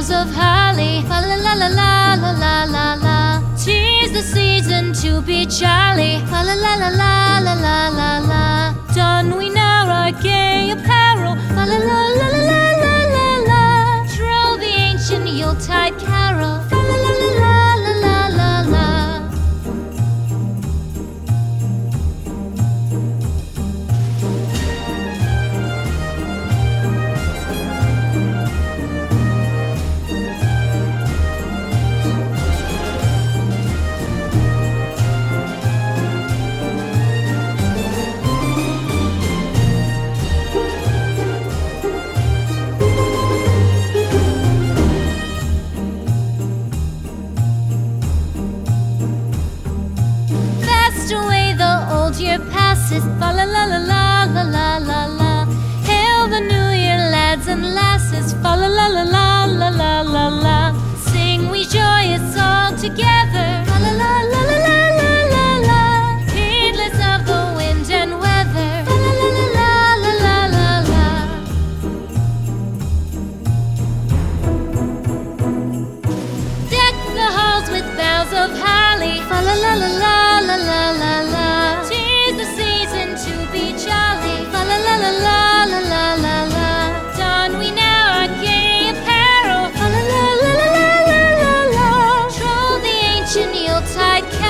boughs of holly. Fa la la la la la la la la. 'Tis the season to be jolly. Fa la la la la la la la la. Don we now our gay apparel. Fa la la la la la la la la. Troll the ancient Yuletide carol. Fa la la la la la la la la. Away the old year passes. Fa la la la la la la la la. Hail the new year, lads and lasses. Fa la la la la la la la la. Sing we joyous all together. Fa la la la la la la la la. Heedless of the wind and weather. Fa la la la la la la la la. Deck the halls with boughs of holly. Fa la la la la la la la la. 'Tis the season to be jolly. Fa la la la la la la la la. Don we now our gay apparel. Fa la la la la la la la la. Troll the ancient Yuletide carol.